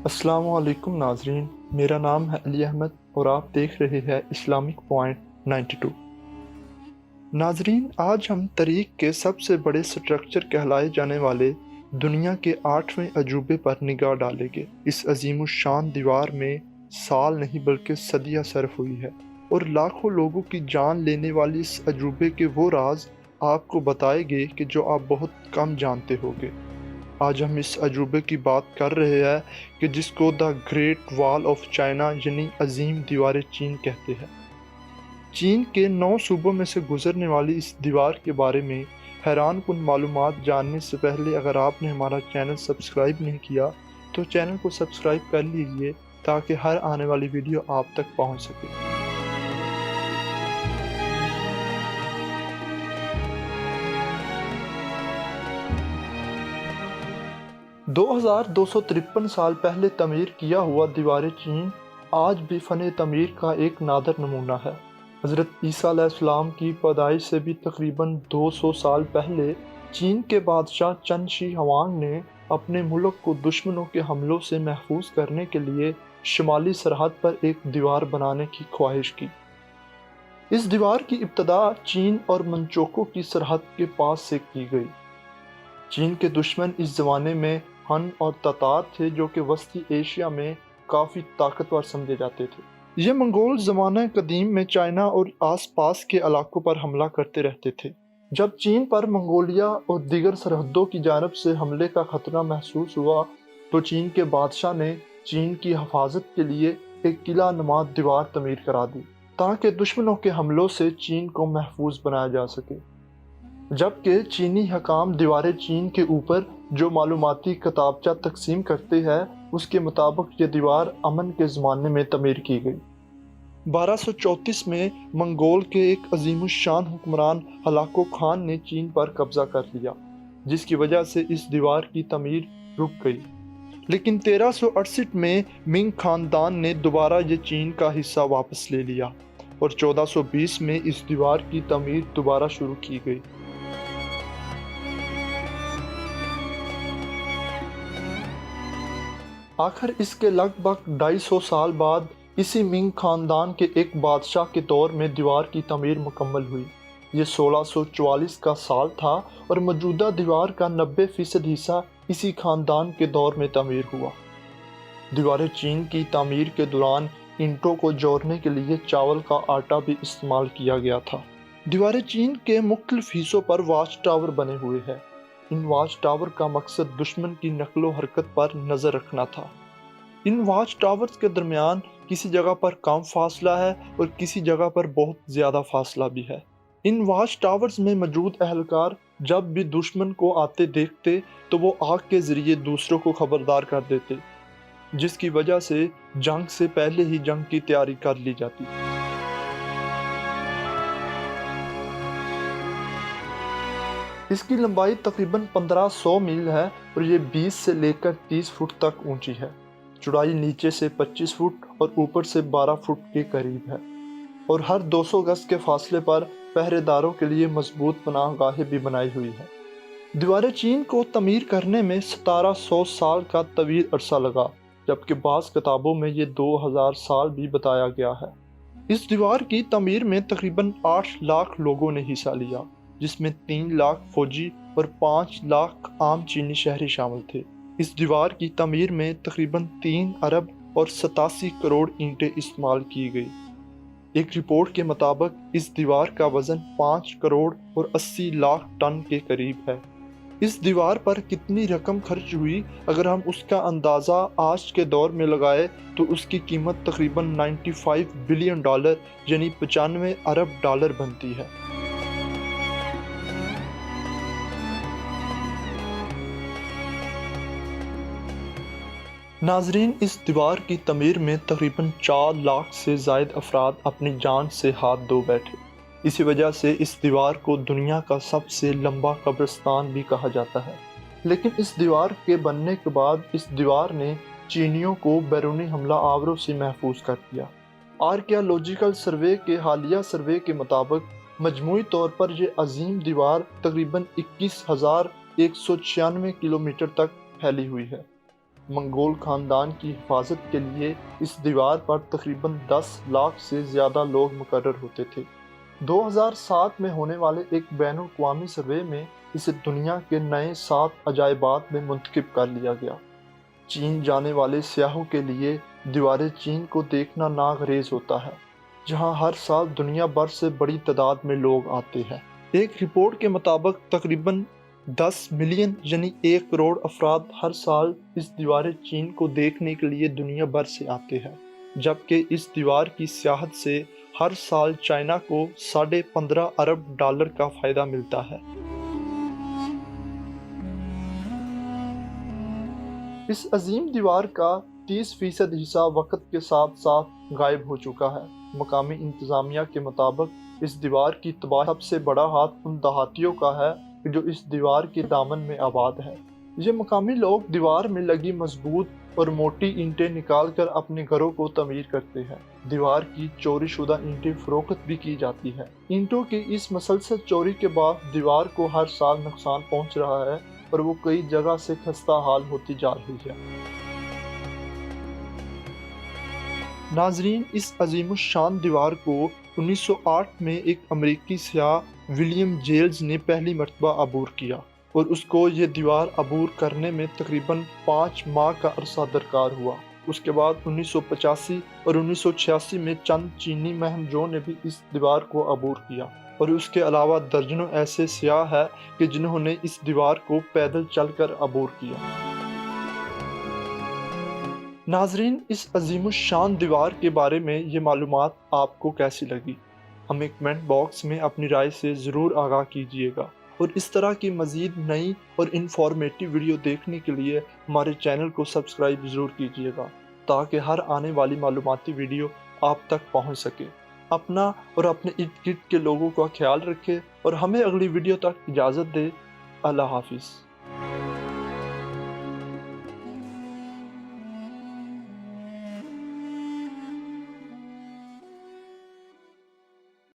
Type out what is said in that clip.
السلام علیکم ناظرین، میرا نام ہے علی احمد اور آپ دیکھ رہے ہیں اسلامک پوائنٹ 92۔ ناظرین، آج ہم تاریخ کے سب سے بڑے سٹرکچر کہلائے جانے والے دنیا کے 8ویں عجوبے پر نگاہ ڈالیں گے۔ اس عظیم الشان دیوار میں سال نہیں بلکہ صدیاں صرف ہوئی ہے اور لاکھوں لوگوں کی جان لینے والی اس عجوبے کے وہ راز آپ کو بتائے گے کہ جو آپ بہت کم جانتے ہوگے۔ آج ہم اس عجوبے کی بات کر رہے ہیں کہ جس کو دا گریٹ وال آف چائنا یعنی عظیم دیوار چین کہتے ہیں۔ چین کے 9 صوبوں میں سے گزرنے والی اس دیوار کے بارے میں حیران کن معلومات جاننے سے پہلے اگر آپ نے ہمارا چینل سبسکرائب نہیں کیا تو چینل کو سبسکرائب کر لیجئے تاکہ ہر آنے والی ویڈیو آپ تک پہنچ سکے۔ 2253 سال پہلے تعمیر کیا ہوا دیوار چین آج بھی فن تعمیر کا ایک نادر نمونہ ہے۔ حضرت عیسیٰ علیہ السلام کی پیدائش سے بھی تقریباً 200 سال پہلے چین کے بادشاہ چن شی ہوانگ نے اپنے ملک کو دشمنوں کے حملوں سے محفوظ کرنے کے لیے شمالی سرحد پر ایک دیوار بنانے کی خواہش کی۔ اس دیوار کی ابتدا چین اور منچوکو کی سرحد کے پاس سے کی گئی۔ چین کے دشمن اس زمانے میں ہن اور تاتار تھے جو کہ وسطی ایشیا میں کافی طاقتور سمجھے جاتے تھے۔ یہ منگول زمانہ قدیم میں چائنا اور آس پاس کے علاقوں پر حملہ کرتے رہتے تھے۔ جب چین پر منگولیا اور دیگر سرحدوں کی جانب سے حملے کا خطرہ محسوس ہوا تو چین کے بادشاہ نے چین کی حفاظت کے لیے ایک قلعہ نما دیوار تعمیر کرا دی تاکہ دشمنوں کے حملوں سے چین کو محفوظ بنایا جا سکے۔ جبکہ چینی حکام دیوار چین کے اوپر جو معلوماتی کتابچہ تقسیم کرتے ہیں اس کے مطابق یہ دیوار امن کے زمانے میں تعمیر کی گئی۔ 1234 میں منگول کے ایک عظیم الشان حکمران ہلاکو خان نے چین پر قبضہ کر لیا جس کی وجہ سے اس دیوار کی تعمیر رک گئی، لیکن 1368 میں منگ خاندان نے دوبارہ یہ چین کا حصہ واپس لے لیا اور 1420 میں اس دیوار کی تعمیر دوبارہ شروع کی گئی۔ آخر اس کے لگ بھگ 250 سال بعد اسی منگ خاندان کے ایک بادشاہ کے دور میں دیوار کی تعمیر مکمل ہوئی۔ یہ 1644 کا سال تھا اور موجودہ دیوار کا 90% حصہ اسی خاندان کے دور میں تعمیر ہوا۔ دیوار چین کی تعمیر کے دوران اینٹوں کو جوڑنے کے لیے چاول کا آٹا بھی استعمال کیا گیا تھا۔ دیوار چین کے مختلف حصوں پر واچ ٹاور بنے ہوئے ہیں۔ ان واچ ٹاور کا مقصد دشمن کی نقل و حرکت پر نظر رکھنا تھا۔ ان واچ ٹاورز کے درمیان کسی جگہ پر کم فاصلہ ہے اور کسی جگہ پر بہت زیادہ فاصلہ بھی ہے۔ ان واچ ٹاورز میں موجود اہلکار جب بھی دشمن کو آتے دیکھتے تو وہ آگ کے ذریعے دوسروں کو خبردار کر دیتے، جس کی وجہ سے جنگ سے پہلے ہی جنگ کی تیاری کر لی جاتی۔ اس کی لمبائی تقریباً 1500 میل ہے اور یہ 20 سے لے کر 30 فٹ تک اونچی ہے۔ چوڑائی نیچے سے 25 فٹ اور اوپر سے 12 فٹ کے قریب ہے اور ہر 200 گز کے فاصلے پر پہرے داروں کے لیے مضبوط پناہ گاہیں بھی بنائی ہوئی ہے۔ دیوار چین کو تعمیر کرنے میں 1700 سال کا طویل عرصہ لگا، جبکہ بعض کتابوں میں یہ 2000 سال بھی بتایا گیا ہے۔ اس دیوار کی تعمیر میں تقریباً 8 لاکھ لوگوں نے حصہ لیا، جس میں 3 لاکھ فوجی اور 5 لاکھ عام چینی شہری شامل تھے۔ اس دیوار کی تعمیر میں تقریباً 3 ارب اور 87 کروڑ اینٹیں استعمال کی گئی۔ ایک رپورٹ کے مطابق اس دیوار کا وزن 5 کروڑ اور 80 لاکھ ٹن کے قریب ہے۔ اس دیوار پر کتنی رقم خرچ ہوئی اگر ہم اس کا اندازہ آج کے دور میں لگائے تو اس کی قیمت تقریباً 95 بلین ڈالر یعنی 95 ارب ڈالر بنتی ہے۔ ناظرین، اس دیوار کی تعمیر میں تقریباً 4 لاکھ سے زائد افراد اپنی جان سے ہاتھ دھو بیٹھے۔ اسی وجہ سے اس دیوار کو دنیا کا سب سے لمبا قبرستان بھی کہا جاتا ہے۔ لیکن اس دیوار کے بننے کے بعد اس دیوار نے چینیوں کو بیرونی حملہ آوروں سے محفوظ کر دیا۔ آرکیالوجیکل سروے کے حالیہ سروے کے مطابق مجموعی طور پر یہ عظیم دیوار تقریباً 21,196 کلومیٹر تک پھیلی ہوئی ہے۔ منگول خاندان کی حفاظت کے لیے اس دیوار پر تقریباً 10 لاکھ سے زیادہ لوگ مقرر ہوتے تھے۔ 2007 میں ہونے والے ایک بین الاقوامی سروے میں اسے دنیا کے نئے 7 عجائبات میں منتخب کر لیا گیا۔ چین جانے والے سیاحوں کے لیے دیوار چین کو دیکھنا ناگزیر ہوتا ہے، جہاں ہر سال دنیا بھر سے بڑی تعداد میں لوگ آتے ہیں۔ ایک رپورٹ کے مطابق تقریباً 10 ملین یعنی 1 کروڑ افراد ہر سال اس دیوار چین کو دیکھنے کے لیے دنیا بھر سے آتے ہیں، جبکہ اس دیوار کی سیاحت سے ہر سال چائنا کو $15.5 ارب کا فائدہ ملتا ہے۔ اس عظیم دیوار کا 30% حصہ وقت کے ساتھ ساتھ غائب ہو چکا ہے۔ مقامی انتظامیہ کے مطابق اس دیوار کی تباہی کا سب سے بڑا ہاتھ ان دیہاتیوں کا ہے جو اس دیوار کے دامن میں آباد ہیں۔ یہ مقامی لوگ دیوار میں لگی مضبوط اور موٹی اینٹیں نکال کر اپنے گھروں کو تعمیر کرتے ہیں۔ دیوار کی چوری شدہ اینٹیں فروخت بھی کی جاتی ہیں۔ اینٹوں کی اس مسلسل چوری کے بعد دیوار کو ہر سال نقصان پہنچ رہا ہے اور وہ کئی جگہ سے خستہ حال ہوتی جا رہی ہے۔ ناظرین، اس عظیم الشان دیوار کو 1908 میں ایک امریکی سیاح ولیم جیلز نے پہلی مرتبہ عبور کیا اور اس کو یہ دیوار عبور کرنے میں تقریباً 5 ماہ کا عرصہ درکار ہوا۔ اس کے بعد 1985 اور 1986 میں چند چینی مہم جوؤں نے بھی اس دیوار کو عبور کیا، اور اس کے علاوہ درجنوں ایسے سیاح ہیں کہ جنہوں نے اس دیوار کو پیدل چل کر عبور کیا۔ ناظرین، اس عظیم الشان دیوار کے بارے میں یہ معلومات آپ کو کیسی لگی؟ ہمیں کمنٹ باکس میں اپنی رائے سے ضرور آگاہ کیجیے گا، اور اس طرح کی مزید نئی اور انفارمیٹیو ویڈیو دیکھنے کے لیے ہمارے چینل کو سبسکرائب ضرور کیجیے گا تاکہ ہر آنے والی معلوماتی ویڈیو آپ تک پہنچ سکے۔ اپنا اور اپنے ارد گرد کے لوگوں کا خیال رکھیں اور ہمیں اگلی ویڈیو تک اجازت دیں۔ اللہ حافظ۔